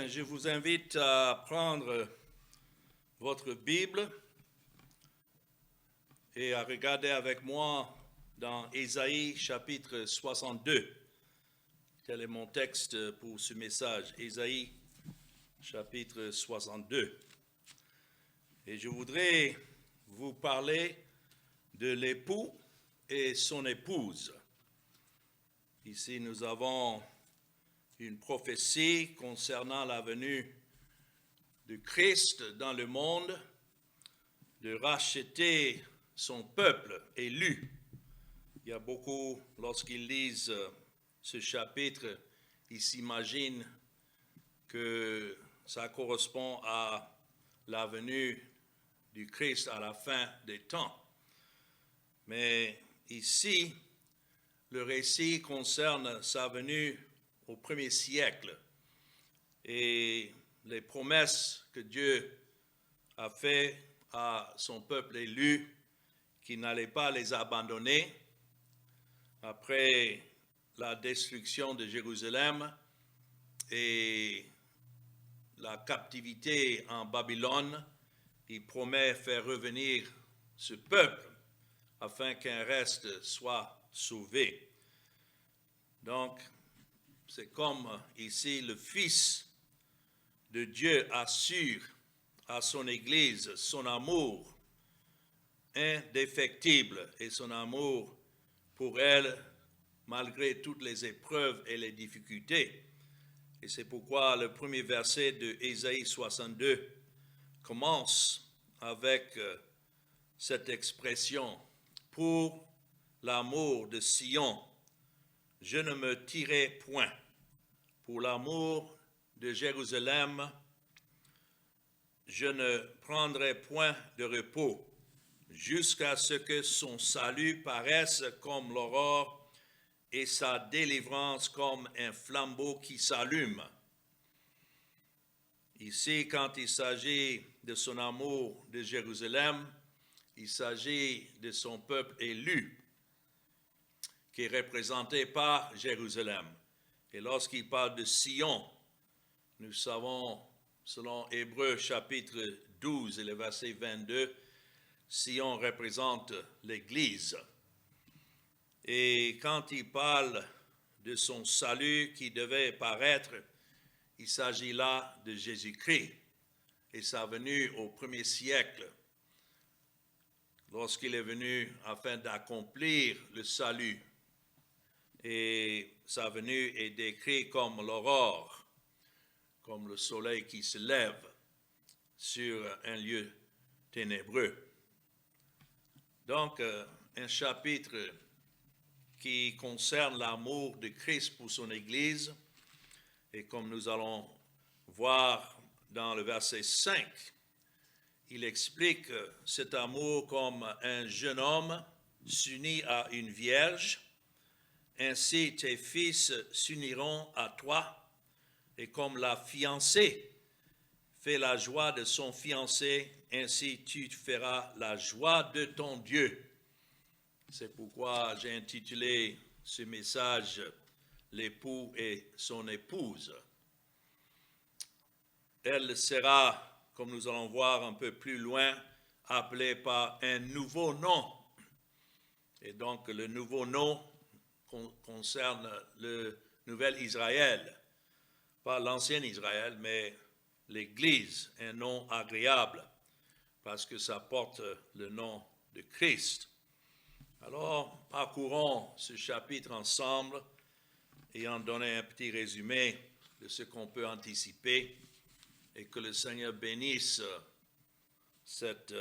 Bien, je vous invite à prendre votre Bible et à regarder avec moi dans Ésaïe chapitre 62. Tel est mon texte pour ce message, Ésaïe chapitre 62. Et je voudrais vous parler de l'époux et son épouse. Ici, nous avons une prophétie concernant la venue de Christ dans le monde, de racheter son peuple élu. Il y a beaucoup, lorsqu'ils lisent ce chapitre, ils s'imaginent que ça correspond à la venue du Christ à la fin des temps. Mais ici, le récit concerne sa venue au premier siècle et les promesses que Dieu a faites à son peuple élu, qu'il n'allait pas les abandonner après la destruction de Jérusalem et la captivité en Babylone. Il promet faire revenir ce peuple afin qu'un reste soit sauvé. Donc, c'est comme ici le Fils de Dieu assure à son Église son amour indéfectible et son amour pour elle malgré toutes les épreuves et les difficultés. Et c'est pourquoi le premier verset de Ésaïe 62 commence avec cette expression « Pour l'amour de Sion, je ne me tierai point. Pour l'amour de Jérusalem, je ne prendrai point de repos, jusqu'à ce que son salut paraisse comme l'aurore et sa délivrance comme un flambeau qui s'allume. » Ici, quand il s'agit de son amour de Jérusalem, il s'agit de son peuple élu, qui est représenté par Jérusalem. Et lorsqu'il parle de Sion, nous savons, selon Hébreux chapitre 12 et le verset 22, Sion représente l'Église. Et quand il parle de son salut qui devait paraître, il s'agit là de Jésus-Christ et sa venue au premier siècle, lorsqu'il est venu afin d'accomplir le salut. Et sa venue est décrite comme l'aurore, comme le soleil qui se lève sur un lieu ténébreux. Donc, un chapitre qui concerne l'amour de Christ pour son Église, et comme nous allons voir dans le verset 5, il explique cet amour comme un jeune homme s'unit à une vierge. Ainsi tes fils s'uniront à toi, et comme la fiancée fait la joie de son fiancé, ainsi tu feras la joie de ton Dieu. C'est pourquoi j'ai intitulé ce message « L'époux et son épouse ». Elle sera, comme nous allons voir un peu plus loin, appelée par un nouveau nom. Et donc le nouveau nom concerne le nouvel Israël, pas l'ancien Israël, mais l'Église, un nom agréable, parce que ça porte le nom de Christ. Alors, parcourons ce chapitre ensemble et en donnant un petit résumé de ce qu'on peut anticiper et que le Seigneur bénisse cette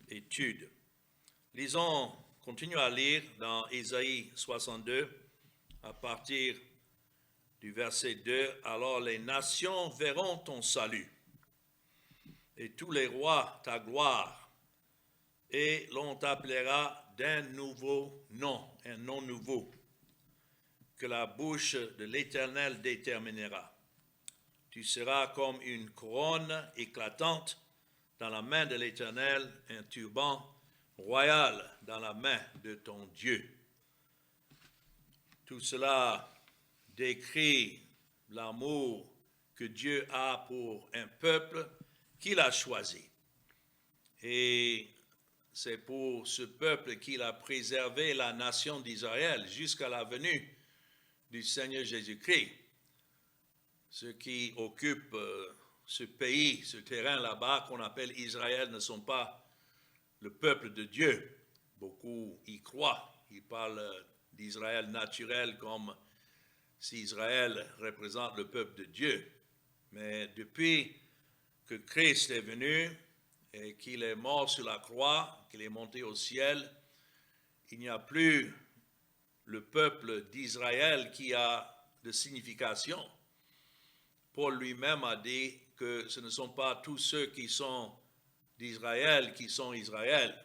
étude. Lisons, continuons à lire dans Ésaïe 62 à partir du verset 2. « Alors les nations verront ton salut et tous les rois ta gloire, et l'on t'appellera d'un nouveau nom, un nom nouveau, que la bouche de l'Éternel déterminera. Tu seras comme une couronne éclatante dans la main de l'Éternel, un turban royal dans la main de ton Dieu. » Tout cela décrit l'amour que Dieu a pour un peuple qu'il a choisi. Et c'est pour ce peuple qu'il a préservé la nation d'Israël jusqu'à la venue du Seigneur Jésus-Christ. Ceux qui occupent ce pays, ce terrain là-bas qu'on appelle Israël ne sont pas le peuple de Dieu. Beaucoup y croient. Ils parlent d'Israël naturel comme si Israël représente le peuple de Dieu. Mais depuis que Christ est venu et qu'il est mort sur la croix, qu'il est monté au ciel, il n'y a plus le peuple d'Israël qui a de signification. Paul lui-même a dit que ce ne sont pas tous ceux qui sont d'Israël qui sont Israël,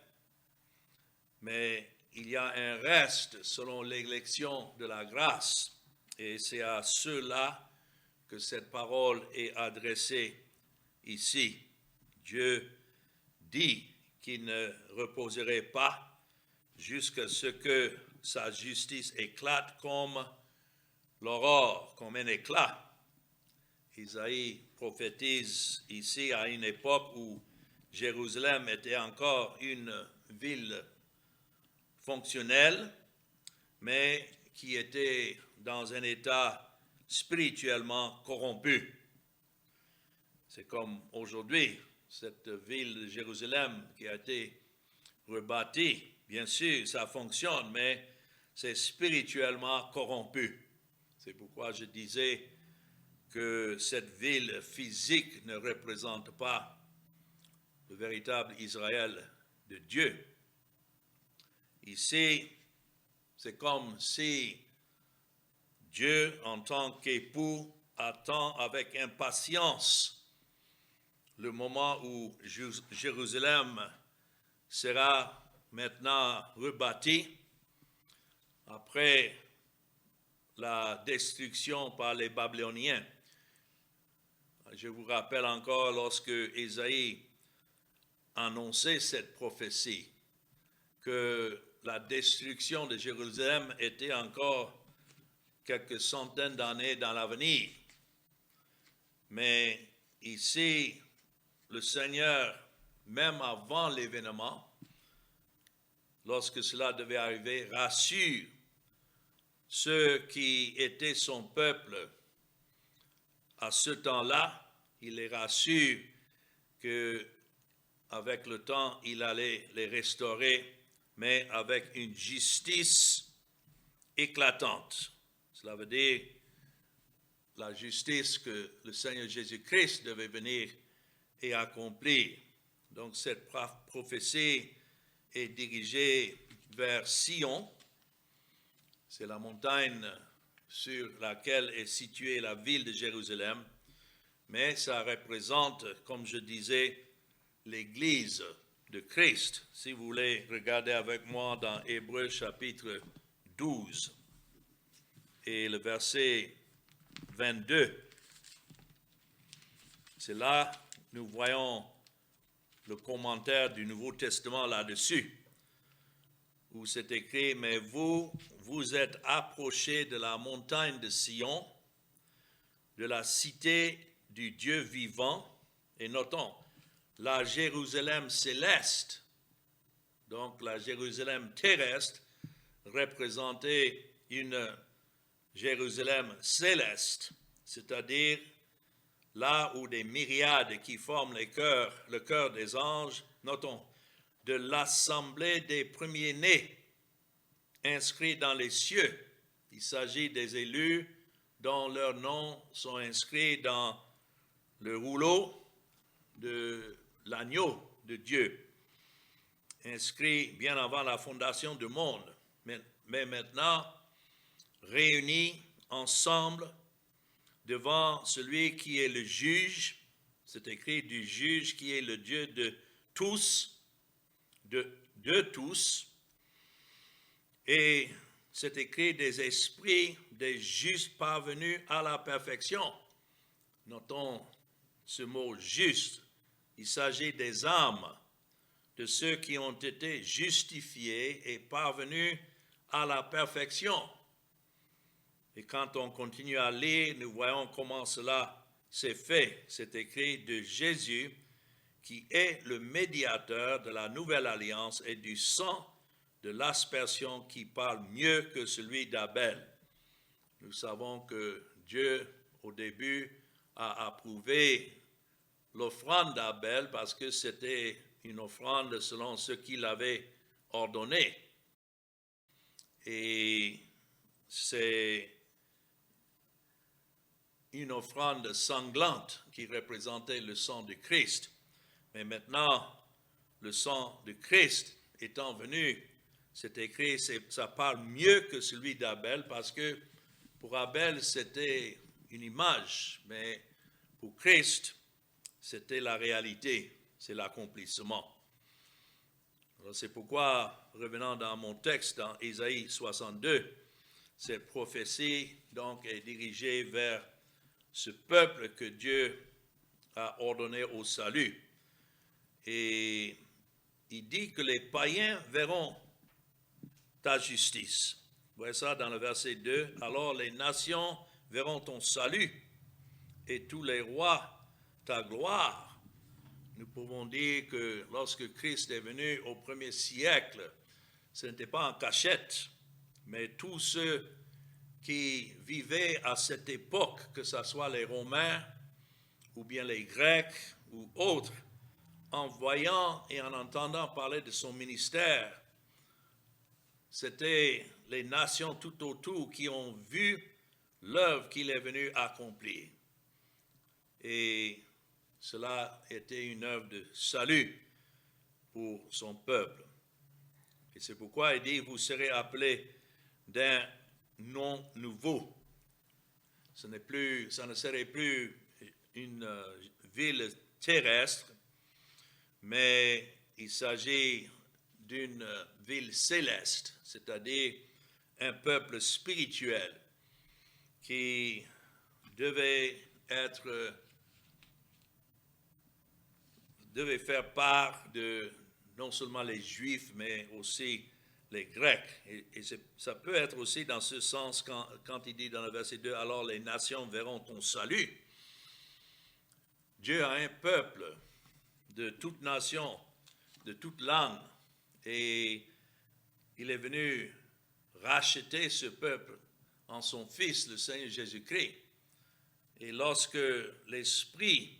mais il y a un reste selon l'élection de la grâce, et c'est à ceux-là que cette parole est adressée ici. Dieu dit qu'il ne reposerait pas jusqu'à ce que sa justice éclate comme l'aurore, comme un éclat. Isaïe prophétise ici à une époque où Jérusalem était encore une ville fonctionnelle, mais qui était dans un état spirituellement corrompu. C'est comme aujourd'hui, cette ville de Jérusalem qui a été rebâtie. Bien sûr, ça fonctionne, mais c'est spirituellement corrompu. C'est pourquoi je disais que cette ville physique ne représente pas le véritable Israël de Dieu. Ici, c'est comme si Dieu, en tant qu'époux, attend avec impatience le moment où Jérusalem sera maintenant rebâtie après la destruction par les Babyloniens. Je vous rappelle encore lorsque Ésaïe annonçait cette prophétie, que la destruction de Jérusalem était encore quelques centaines d'années dans l'avenir. Mais ici, le Seigneur, même avant l'événement, lorsque cela devait arriver, rassure ceux qui étaient son peuple à ce temps-là. Il les rassure qu'avec le temps, il allait les restaurer, mais avec une justice éclatante. Cela veut dire la justice que le Seigneur Jésus-Christ devait venir et accomplir. Donc cette prophétie est dirigée vers Sion. C'est la montagne sur laquelle est située la ville de Jérusalem, mais ça représente, comme je disais, l'Église de Christ. Si vous voulez regarder avec moi dans Hébreux chapitre 12 et le verset 22, c'est là que nous voyons le commentaire du Nouveau Testament là-dessus, où c'est écrit « Mais vous, vous êtes approchés de la montagne de Sion, de la cité du Dieu vivant, et notons, la Jérusalem céleste, donc la Jérusalem terrestre, représentait une Jérusalem céleste, c'est-à-dire là où des myriades qui forment le cœur des anges, notons, de l'assemblée des premiers-nés inscrits dans les cieux. Il s'agit des élus dont leurs noms sont inscrits dans le rouleau de l'agneau de Dieu, inscrit bien avant la fondation du monde, mais maintenant réunis ensemble devant celui qui est le juge. C'est écrit du juge qui est le Dieu de tous, de tous, et c'est écrit des esprits des justes parvenus à la perfection. Notons ce mot juste. Il s'agit des âmes de ceux qui ont été justifiés et parvenus à la perfection. Et quand on continue à lire, nous voyons comment cela c'est fait, c'est écrit, de Jésus, qui est le médiateur de la nouvelle alliance et du sang de l'aspersion qui parle mieux que celui d'Abel. Nous savons que Dieu, au début, a approuvé l'offrande d'Abel parce que c'était une offrande selon ce qu'il avait ordonné. Et c'est une offrande sanglante qui représentait le sang de Christ. Mais maintenant, le sang de Christ étant venu, c'est écrit, ça parle mieux que celui d'Abel parce que pour Abel, c'était une image, mais pour Christ, c'était la réalité, c'est l'accomplissement. C'est pourquoi, revenant dans mon texte, dans Ésaïe 62, cette prophétie donc est dirigée vers ce peuple que Dieu a ordonné au salut. Et il dit que les païens verront ta justice. Vous voyez ça dans le verset 2. Alors les nations verront ton salut et tous les rois ta gloire. Nous pouvons dire que lorsque Christ est venu au premier siècle, ce n'était pas en cachette, mais tous ceux qui vivaient à cette époque, que ce soit les Romains ou bien les Grecs ou autres, en voyant et en entendant parler de son ministère, c'était les nations tout autour qui ont vu l'œuvre qu'il est venu accomplir. Et cela était une œuvre de salut pour son peuple. Et c'est pourquoi il dit, vous serez appelés d'un nom nouveau. Ça ne serait plus une ville terrestre, mais il s'agit d'une ville céleste, c'est-à-dire un peuple spirituel qui devait faire part de non seulement les Juifs, mais aussi les Grecs. Et ça peut être aussi dans ce sens quand il dit dans le verset 2, « Alors les nations verront ton salut ». Dieu a un peuple de toute nation, de toute langue, et il est venu racheter ce peuple en son Fils, le Seigneur Jésus-Christ. Et lorsque l'Esprit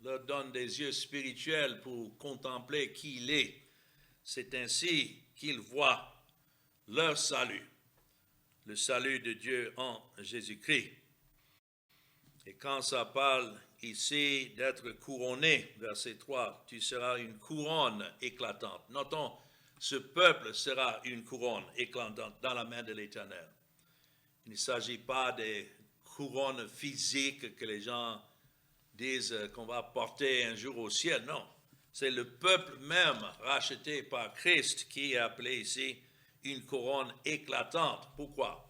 leur donne des yeux spirituels pour contempler qui il est, c'est ainsi qu'ils voient leur salut, le salut de Dieu en Jésus-Christ. Et quand ça parle ici d'être couronné, verset 3, tu seras une couronne éclatante. Notons, ce peuple sera une couronne éclatante dans la main de l'Éternel. Il ne s'agit pas des couronnes physiques que les gens disent qu'on va porter un jour au ciel. Non, c'est le peuple même racheté par Christ qui est appelé ici une couronne éclatante. Pourquoi?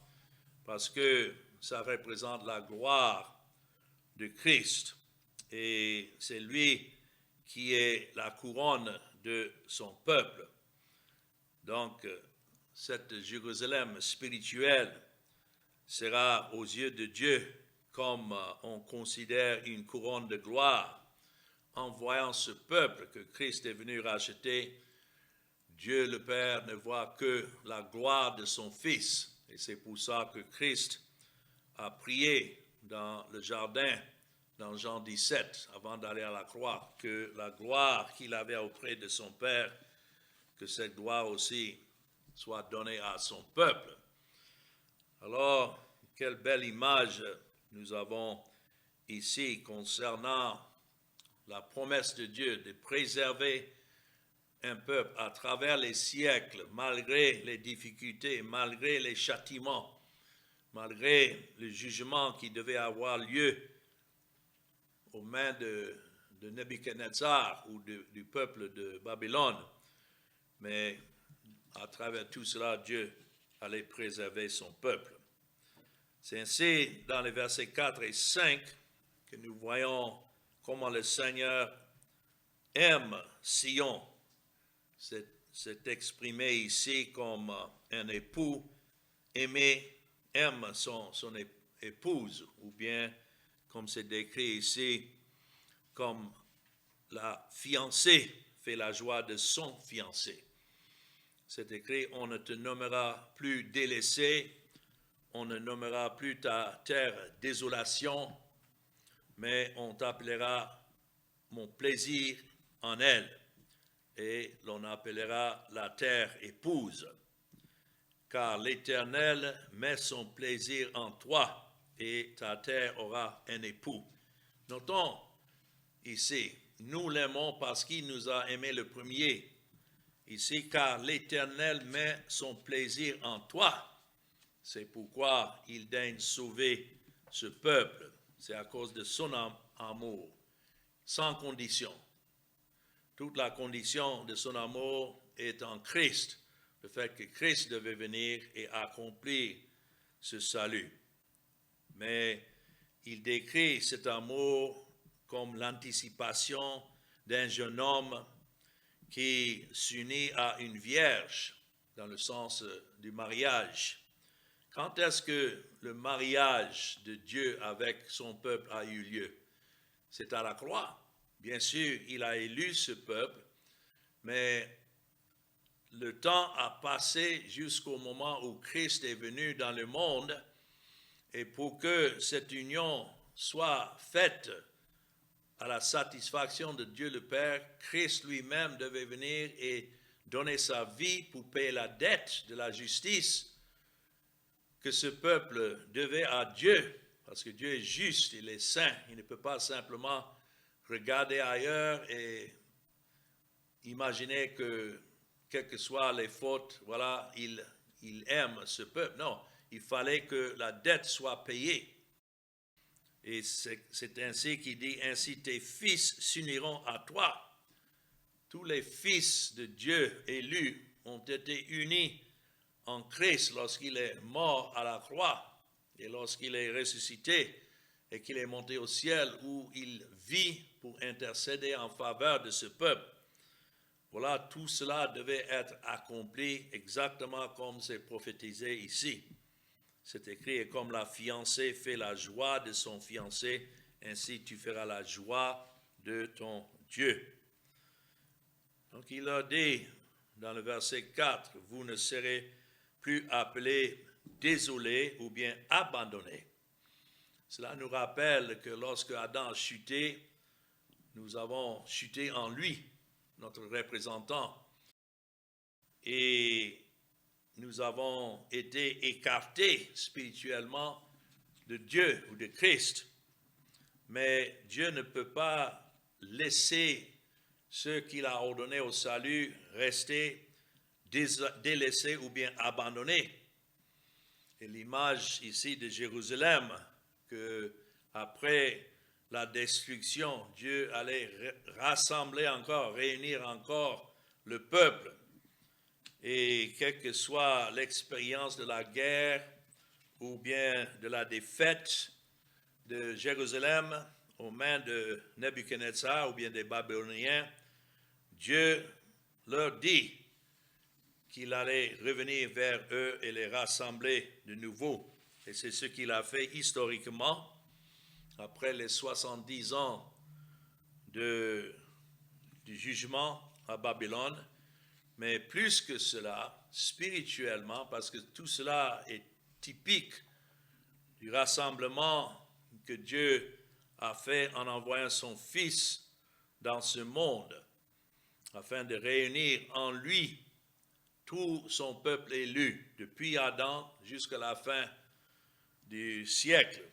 Parce que ça représente la gloire de Christ et c'est lui qui est la couronne de son peuple. Donc, cette Jérusalem spirituelle sera aux yeux de Dieu comme on considère une couronne de gloire. En voyant ce peuple que Christ est venu racheter, Dieu le Père ne voit que la gloire de son Fils. Et c'est pour ça que Christ a prié dans le jardin, dans Jean 17, avant d'aller à la croix, que la gloire qu'il avait auprès de son Père, que cette gloire aussi soit donnée à son peuple. Alors, quelle belle image nous avons ici concernant la promesse de Dieu de préserver un peuple à travers les siècles, malgré les difficultés, malgré les châtiments, malgré le jugement qui devait avoir lieu aux mains de Nebuchadnezzar ou du peuple de Babylone. Mais à travers tout cela, Dieu allait préserver son peuple. C'est ainsi dans les versets 4 et 5 que nous voyons comment le Seigneur aime Sion. C'est exprimé ici comme un époux aime son épouse, ou bien comme c'est décrit ici, comme la fiancée fait la joie de son fiancé. C'est écrit, on ne te nommera plus délaissé, on ne nommera plus ta terre désolation, mais on t'appellera mon plaisir en elle, et l'on appellera la terre épouse. Car l'Éternel met son plaisir en toi, et ta terre aura un époux. Notons ici, nous l'aimons parce qu'il nous a aimés le premier. Ici, car l'Éternel met son plaisir en toi. C'est pourquoi il daigne sauver ce peuple. C'est à cause de son amour, sans condition. Toute la condition de son amour est en Christ. Le fait que Christ devait venir et accomplir ce salut. Mais il décrit cet amour comme l'anticipation d'un jeune homme qui s'unit à une vierge, dans le sens du mariage. Quand est-ce que le mariage de Dieu avec son peuple a eu lieu? C'est à la croix. Bien sûr, il a élu ce peuple, mais le temps a passé jusqu'au moment où Christ est venu dans le monde, et pour que cette union soit faite à la satisfaction de Dieu le Père, Christ lui-même devait venir et donner sa vie pour payer la dette de la justice que ce peuple devait à Dieu, parce que Dieu est juste, il est saint, il ne peut pas simplement regarder ailleurs et imaginer que, quelles que soient les fautes, voilà, il aime ce peuple. Non, il fallait que la dette soit payée. Et c'est ainsi qu'il dit, ainsi tes fils s'uniront à toi. Tous les fils de Dieu élus ont été unis en Christ lorsqu'il est mort à la croix et lorsqu'il est ressuscité et qu'il est monté au ciel où il vit pour intercéder en faveur de ce peuple. Voilà, tout cela devait être accompli exactement comme c'est prophétisé ici. C'est écrit, et comme la fiancée fait la joie de son fiancé, ainsi tu feras la joie de ton Dieu. Donc il a dit dans le verset 4, vous ne serez plus appelés désolés ou bien abandonnés. Cela nous rappelle que lorsque Adam a chuté, nous avons chuté en lui, notre représentant, et nous avons été écartés spirituellement de Dieu ou de Christ. Mais Dieu ne peut pas laisser ceux qu'il a ordonnés au salut rester délaissés ou bien abandonnés. Et l'image ici de Jérusalem, que après la destruction, Dieu allait rassembler encore, réunir encore le peuple. Et quelle que soit l'expérience de la guerre ou bien de la défaite de Jérusalem aux mains de Nebuchadnezzar ou bien des Babyloniens, Dieu leur dit qu'il allait revenir vers eux et les rassembler de nouveau. Et c'est ce qu'il a fait historiquement après les 70 ans du jugement à Babylone. Mais plus que cela, spirituellement, parce que tout cela est typique du rassemblement que Dieu a fait en envoyant son Fils dans ce monde, afin de réunir en lui tout son peuple élu, depuis Adam jusqu'à la fin du siècle,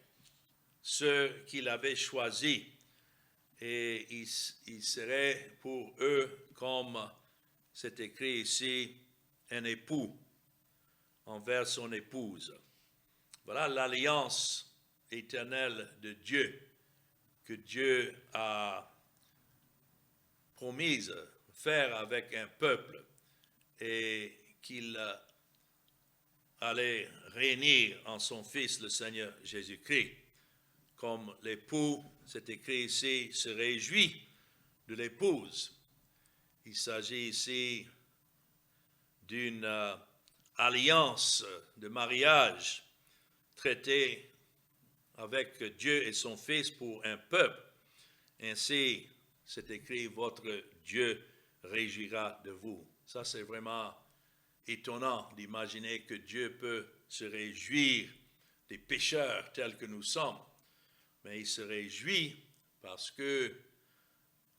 ceux qu'il avait choisis. Et il serait pour eux comme c'est écrit ici, un époux envers son épouse. Voilà l'alliance éternelle de Dieu que Dieu a promise faire avec un peuple et qu'il allait réunir en son Fils le Seigneur Jésus-Christ. Comme l'époux, c'est écrit ici, se réjouit de l'épouse. Il s'agit ici d'une alliance de mariage traitée avec Dieu et son Fils pour un peuple. Ainsi, c'est écrit, votre Dieu régira de vous. Ça, c'est vraiment étonnant d'imaginer que Dieu peut se réjouir des pécheurs tels que nous sommes. Mais il se réjouit parce que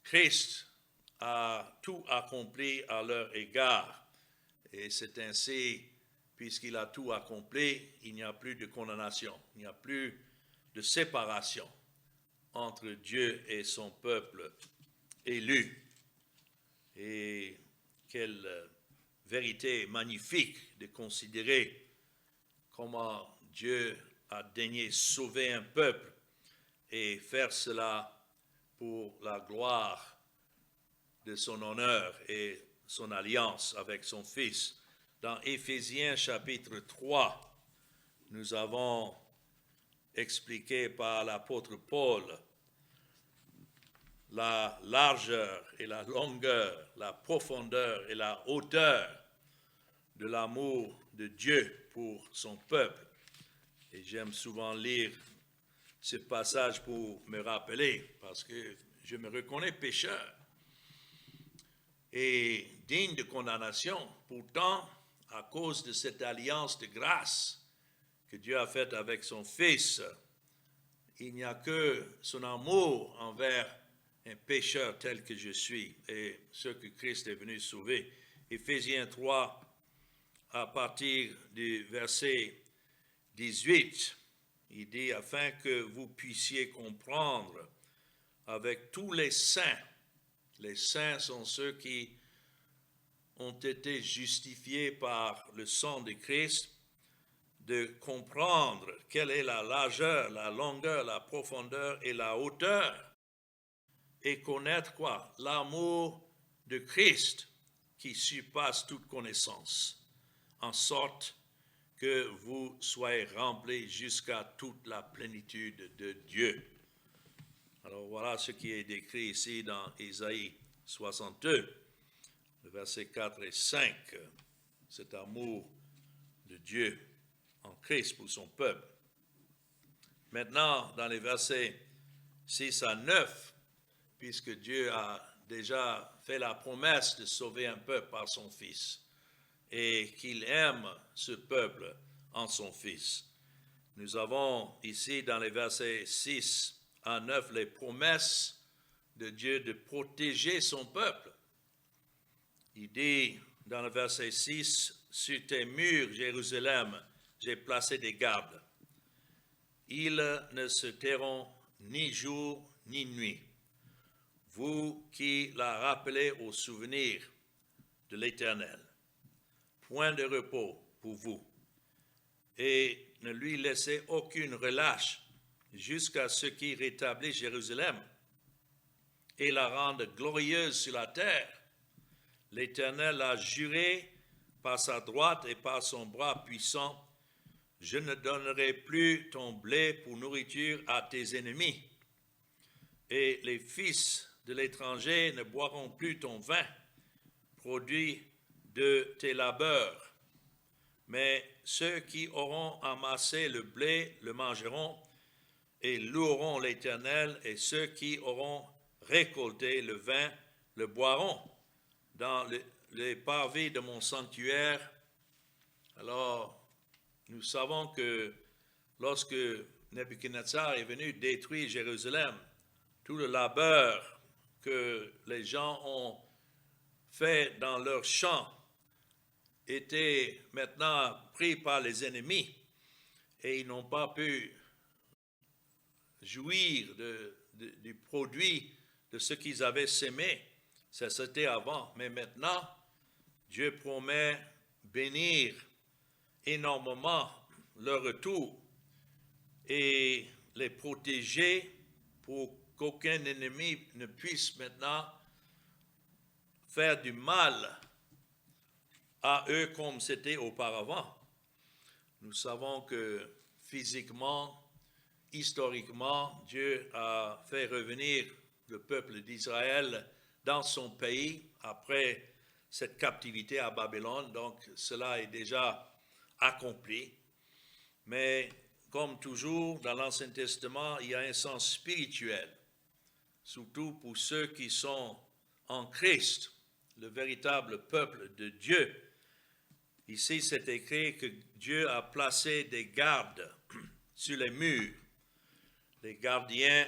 Christ a tout accompli à leur égard. Et c'est ainsi, puisqu'il a tout accompli, il n'y a plus de condamnation, il n'y a plus de séparation entre Dieu et son peuple élu. Et quelle vérité magnifique de considérer comment Dieu a daigné sauver un peuple et faire cela pour la gloire de son honneur et son alliance avec son Fils. Dans Éphésiens chapitre 3, nous avons expliqué par l'apôtre Paul la largeur et la longueur, la profondeur et la hauteur de l'amour de Dieu pour son peuple. Et j'aime souvent lire ce passage pour me rappeler, parce que je me reconnais pécheur et digne de condamnation. Pourtant, à cause de cette alliance de grâce que Dieu a faite avec son Fils, il n'y a que son amour envers un pécheur tel que je suis et ce que Christ est venu sauver. Éphésiens 3, à partir du verset 18, il dit, afin que vous puissiez comprendre avec tous les saints sont ceux qui ont été justifiés par le sang de Christ, de comprendre quelle est la largeur, la longueur, la profondeur et la hauteur, et connaître quoi? L'amour de Christ qui surpasse toute connaissance, en sorte que vous soyez remplis jusqu'à toute la plénitude de Dieu. Alors voilà ce qui est décrit ici dans Ésaïe 62, le verset 4 et 5, cet amour de Dieu en Christ pour son peuple. Maintenant, dans les versets 6 à 9, puisque Dieu a déjà fait la promesse de sauver un peuple par son Fils et qu'il aime ce peuple en son Fils. Nous avons ici dans les versets 6 à 9 les promesses de Dieu de protéger son peuple. Il dit dans le verset 6, « Sur tes murs, Jérusalem, j'ai placé des gardes. Ils ne se tairont ni jour ni nuit. Vous qui la rappelez au souvenir de l'Éternel, point de repos pour vous, et ne lui laissez aucune relâche jusqu'à ce qu'il rétablisse Jérusalem et la rende glorieuse sur la terre. L'Éternel a juré par sa droite et par son bras puissant, je ne donnerai plus ton blé pour nourriture à tes ennemis, et les fils de l'étranger ne boiront plus ton vin, produit de tes labeurs. Mais ceux qui auront amassé le blé le mangeront et loueront l'Éternel, et ceux qui auront récolté le vin le boiront dans les parvis de mon sanctuaire. Alors, nous savons que lorsque Nebuchadnezzar est venu détruire Jérusalem, tout le labeur que les gens ont fait dans leurs champs était maintenant pris par les ennemis et ils n'ont pas pu jouir du produit de ce qu'ils avaient sémé. Ça c'était avant, mais maintenant, Dieu promet bénir énormément leur retour et les protéger pour qu'aucun ennemi ne puisse maintenant faire du mal à eux comme c'était auparavant. Nous savons que physiquement, historiquement, Dieu a fait revenir le peuple d'Israël dans son pays après cette captivité à Babylone, donc cela est déjà accompli. Mais comme toujours dans l'Ancien Testament, il y a un sens spirituel, surtout pour ceux qui sont en Christ, le véritable peuple de Dieu. Ici, c'est écrit que Dieu a placé des gardes sur les murs. Les gardiens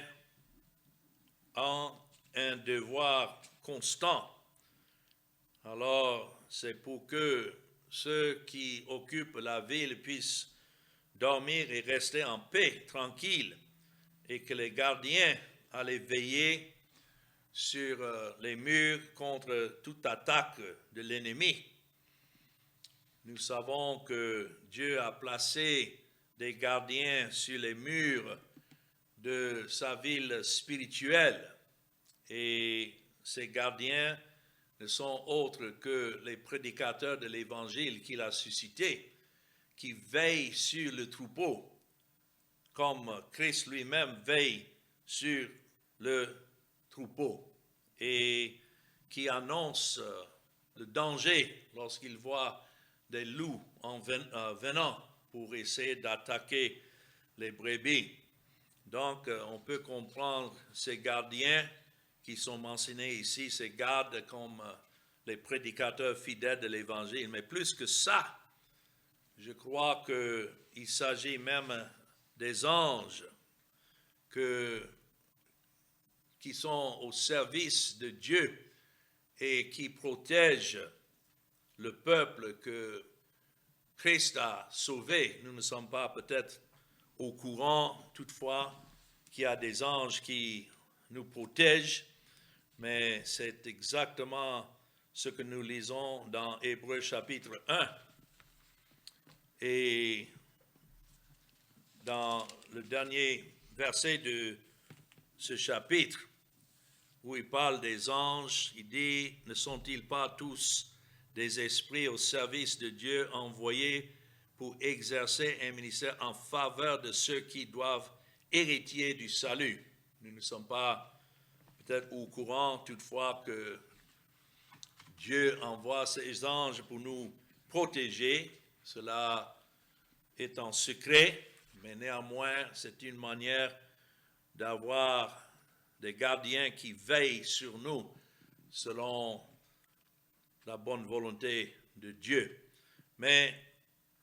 ont un devoir constant. Alors, c'est pour que ceux qui occupent la ville puissent dormir et rester en paix, tranquille, et que les gardiens allaient veiller sur les murs contre toute attaque de l'ennemi. Nous savons que Dieu a placé des gardiens sur les murs de sa ville spirituelle, et ces gardiens ne sont autres que les prédicateurs de l'Évangile qu'il a suscité, qui veillent sur le troupeau, comme Christ lui-même veille sur le troupeau, et qui annonce le danger lorsqu'il voit des loups venant pour essayer d'attaquer les brebis. Donc, on peut comprendre ces gardiens qui sont mentionnés ici, ces gardes comme les prédicateurs fidèles de l'Évangile. Mais plus que ça, je crois qu'il s'agit même des anges qui sont au service de Dieu et qui protègent le peuple que Christ a sauvé. Nous ne sommes pas peut-être au courant, toutefois, qu'il y a des anges qui nous protègent, mais c'est exactement ce que nous lisons dans Hébreux chapitre 1. Et dans le dernier verset de ce chapitre, où il parle des anges, il dit, ne sont-ils pas tous des esprits au service de Dieu envoyés pour exercer un ministère en faveur de ceux qui doivent hériter du salut? Nous ne sommes pas peut-être au courant toutefois que Dieu envoie ses anges pour nous protéger. Cela est en secret, mais néanmoins, c'est une manière d'avoir des gardiens qui veillent sur nous selon la bonne volonté de Dieu. Mais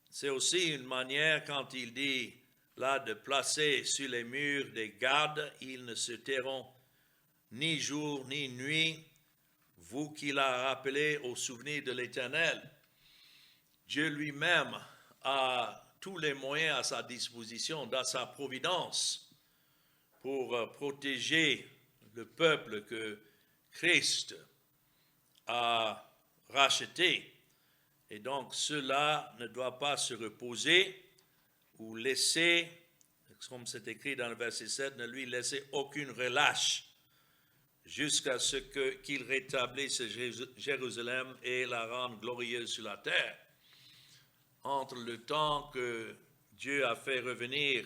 c'est aussi une manière, quand il dit là, de placer sur les murs des gardes, ils ne se tairont ni jour ni nuit, vous qui l'a rappelé au souvenir de l'Éternel. Dieu lui-même a tous les moyens à sa disposition, dans sa providence, pour protéger le peuple que Christ a racheté. Et donc, cela ne doit pas se reposer ou laisser, comme c'est écrit dans le verset 7, ne lui laisser aucune relâche jusqu'à ce qu'il rétablisse Jérusalem et la rende glorieuse sur la terre. Entre le temps que Dieu a fait revenir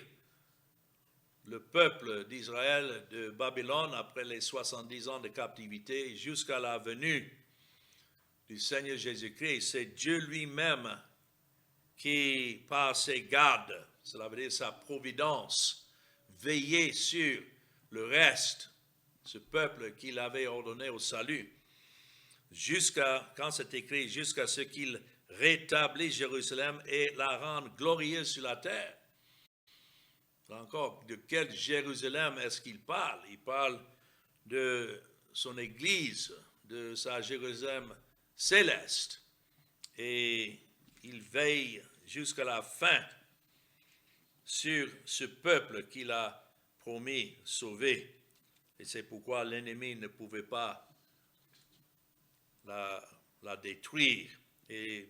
le peuple d'Israël de Babylone après les 70 ans de captivité jusqu'à la venue du Seigneur Jésus-Christ, c'est Dieu lui-même qui, par ses gardes, cela veut dire sa providence, veillait sur le reste, ce peuple qu'il avait ordonné au salut, quand c'est écrit, jusqu'à ce qu'il rétablisse Jérusalem et la rende glorieuse sur la terre. Encore, de quel Jérusalem est-ce qu'il parle? Il parle de son Église, de sa Jérusalem céleste. Et il veille jusqu'à la fin sur ce peuple qu'il a promis sauver. Et c'est pourquoi l'ennemi ne pouvait pas la détruire. Et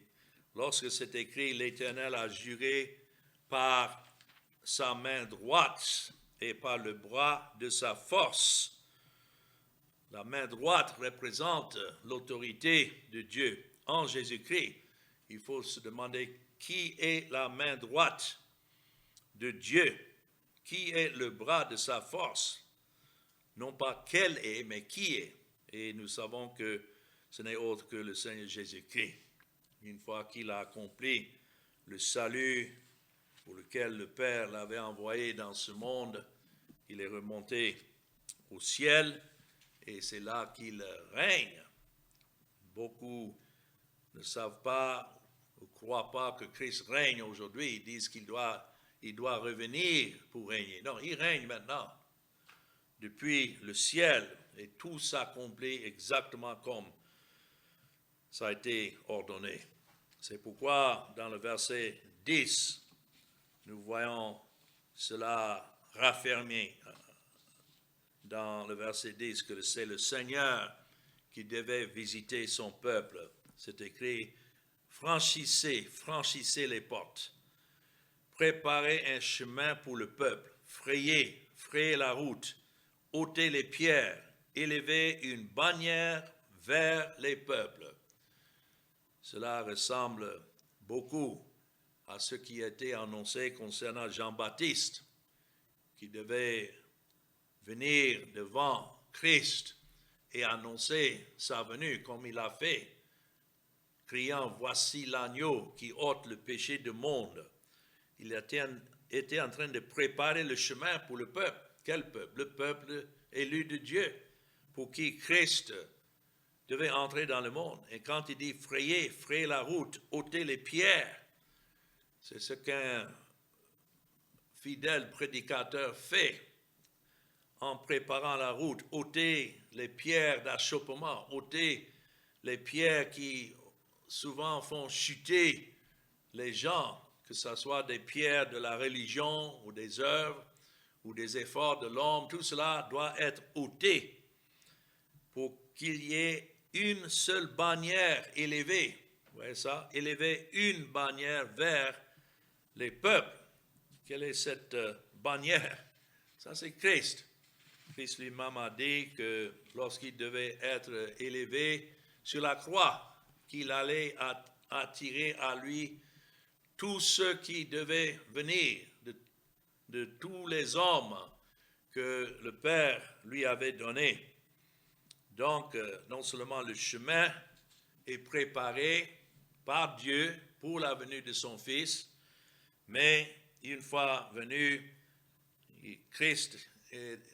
lorsque c'est écrit, l'Éternel a juré par sa main droite et par le bras de sa force. La main droite représente l'autorité de Dieu en Jésus-Christ. Il faut se demander qui est la main droite de Dieu, qui est le bras de sa force. Non pas quel est, mais qui est. Et nous savons que ce n'est autre que le Seigneur Jésus-Christ. Une fois qu'il a accompli le salut pour lequel le Père l'avait envoyé dans ce monde. Il est remonté au ciel et c'est là qu'il règne. Beaucoup ne savent pas ou ne croient pas que Christ règne aujourd'hui. Ils disent qu'il doit revenir pour régner. Non, il règne maintenant depuis le ciel et tout s'accomplit exactement comme ça a été ordonné. C'est pourquoi dans le verset 10, nous voyons cela raffermé dans le verset 10, que c'est le Seigneur qui devait visiter son peuple. C'est écrit, franchissez les portes, préparez un chemin pour le peuple, frayez la route, ôtez les pierres, élevez une bannière vers les peuples. Cela ressemble beaucoup à ce qui a été annoncé concernant Jean-Baptiste, qui devait venir devant Christ et annoncer sa venue, comme il a fait, criant « Voici l'agneau qui ôte le péché du monde ». Il était en train de préparer le chemin pour le peuple. Quel peuple? Le peuple élu de Dieu, pour qui Christ devait entrer dans le monde. Et quand il dit frayez la route, ôtez les pierres, c'est ce qu'un fidèle prédicateur fait en préparant la route, ôter les pierres d'achoppement, ôter les pierres qui souvent font chuter les gens, que ce soit des pierres de la religion ou des œuvres ou des efforts de l'homme, tout cela doit être ôté pour qu'il y ait une seule bannière élevée. Vous voyez ça? Élever une bannière vers les peuples. Quelle est cette bannière? Ça, c'est Christ. Christ lui-même a dit que lorsqu'il devait être élevé sur la croix, qu'il allait attirer à lui tous ceux qui devaient venir, de tous les hommes que le Père lui avait donnés. Donc, non seulement le chemin est préparé par Dieu pour la venue de son Fils, mais une fois venu, Christ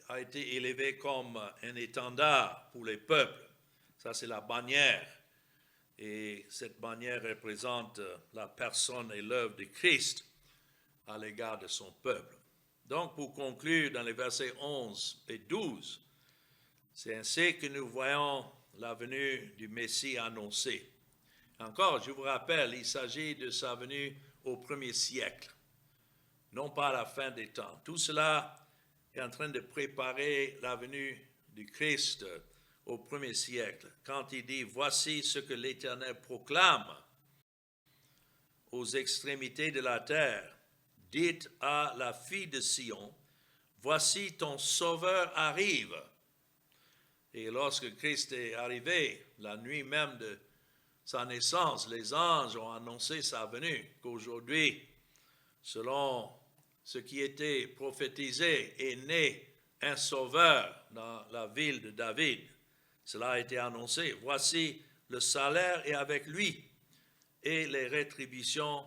a été élevé comme un étendard pour les peuples. Ça, c'est la bannière. Et cette bannière représente la personne et l'œuvre de Christ à l'égard de son peuple. Donc, pour conclure, dans les versets 11 et 12, c'est ainsi que nous voyons la venue du Messie annoncé. Encore, je vous rappelle, il s'agit de sa venue au premier siècle, non pas à la fin des temps. Tout cela est en train de préparer la venue du Christ au premier siècle, quand il dit « Voici ce que l'Éternel proclame aux extrémités de la terre. Dites à la fille de Sion, voici ton Sauveur arrive. » Et lorsque Christ est arrivé, la nuit même de sa naissance, les anges ont annoncé sa venue, qu'aujourd'hui, selon ce qui était prophétisé, est né un Sauveur dans la ville de David. Cela a été annoncé. Voici, le salaire est avec lui et les rétributions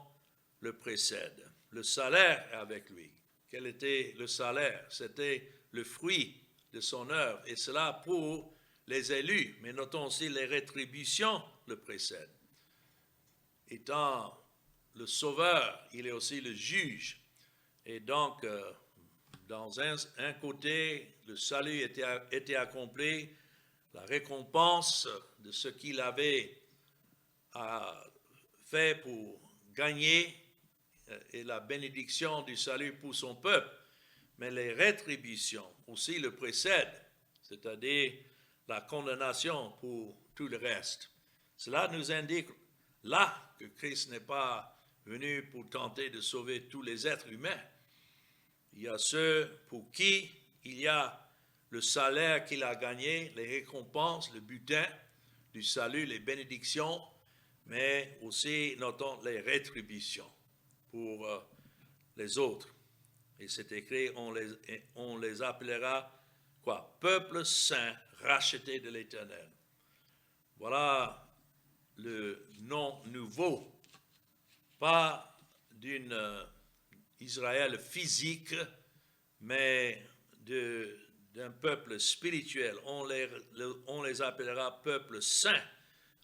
le précèdent. Le salaire est avec lui. Quel était le salaire? C'était le fruit de son œuvre, et cela pour les élus. Mais notons aussi les rétributions le précèdent. Étant le sauveur, il est aussi le juge. Et donc, dans un côté, le salut était accompli, la récompense de ce qu'il avait fait pour gagner et la bénédiction du salut pour son peuple. Mais les rétributions aussi le précèdent, c'est-à-dire la condamnation pour tout le reste. Cela nous indique là que Christ n'est pas venu pour tenter de sauver tous les êtres humains. Il y a ceux pour qui il y a le salaire qu'il a gagné, les récompenses, le butin du salut, les bénédictions, mais aussi, notons, les rétributions pour les autres. Et c'est écrit, on les appellera quoi? Peuple saint, racheté de l'Éternel. Voilà le nom nouveau, pas d'une Israël physique, mais d'un peuple spirituel. On les appellera peuple saint,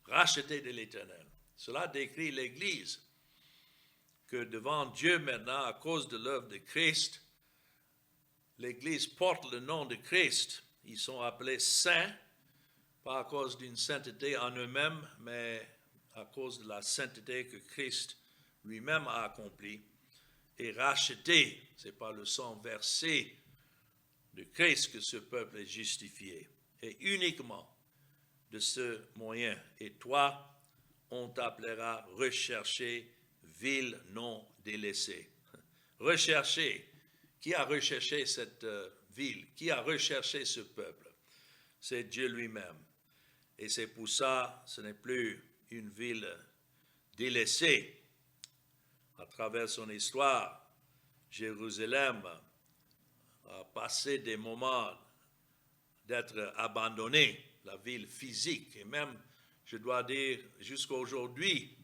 racheté de l'Éternel. Cela décrit l'Église, que devant Dieu maintenant, à cause de l'œuvre de Christ, l'Église porte le nom de Christ. Ils sont appelés saints, pas à cause d'une sainteté en eux-mêmes, mais à cause de la sainteté que Christ lui-même a accomplie. Et racheté, c'est par le sang versé de Christ que ce peuple est justifié. Et uniquement de ce moyen. Et toi, on t'appellera recherché, ville non délaissée. Recherché. Qui a recherché cette ville? Qui a recherché ce peuple? C'est Dieu lui-même. Et c'est pour ça, ce n'est plus une ville délaissée. À travers son histoire, Jérusalem a passé des moments d'être abandonnée, la ville physique. Et même, je dois dire, jusqu'à aujourd'hui,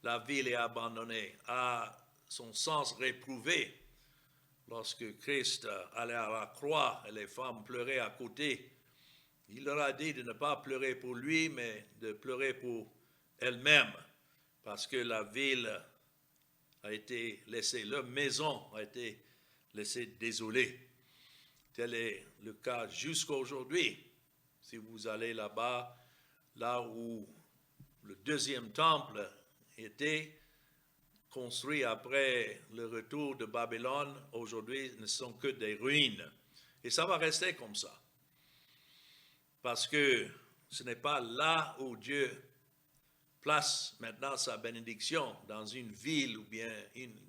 la ville est abandonnée, a son sens réprouvé. Lorsque Christ allait à la croix et les femmes pleuraient à côté, il leur a dit de ne pas pleurer pour lui, mais de pleurer pour elles-mêmes, parce que la ville a été laissée, leur maison a été laissée désolée. Tel est le cas jusqu'à aujourd'hui. Si vous allez là-bas, là où le deuxième temple était construit après le retour de Babylone, aujourd'hui ne sont que des ruines. Et ça va rester comme ça. Parce que ce n'est pas là où Dieu place maintenant sa bénédiction, dans une ville ou bien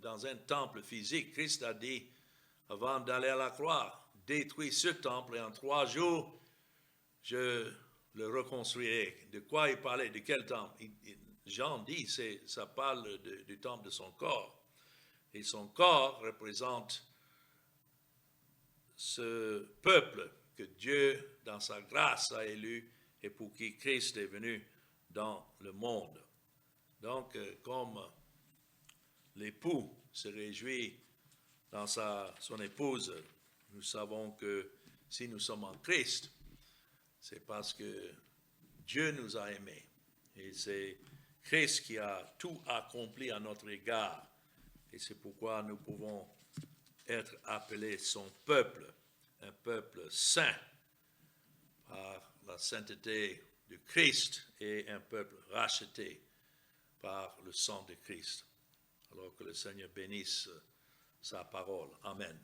dans un temple physique. Christ a dit, avant d'aller à la croix, détruis ce temple et en 3 jours, je le reconstruirai. De quoi il parlait? De quel temple? Jean dit, ça parle du temple de son corps. Et son corps représente ce peuple que Dieu, dans sa grâce, a élu et pour qui Christ est venu dans le monde. Donc, comme l'époux se réjouit dans son épouse, nous savons que si nous sommes en Christ, c'est parce que Dieu nous a aimés. Et c'est Christ qui a tout accompli à notre égard. Et c'est pourquoi nous pouvons être appelés son peuple, un peuple saint par la sainteté de Christ et un peuple racheté par le sang de Christ. Alors que le Seigneur bénisse sa parole. Amen.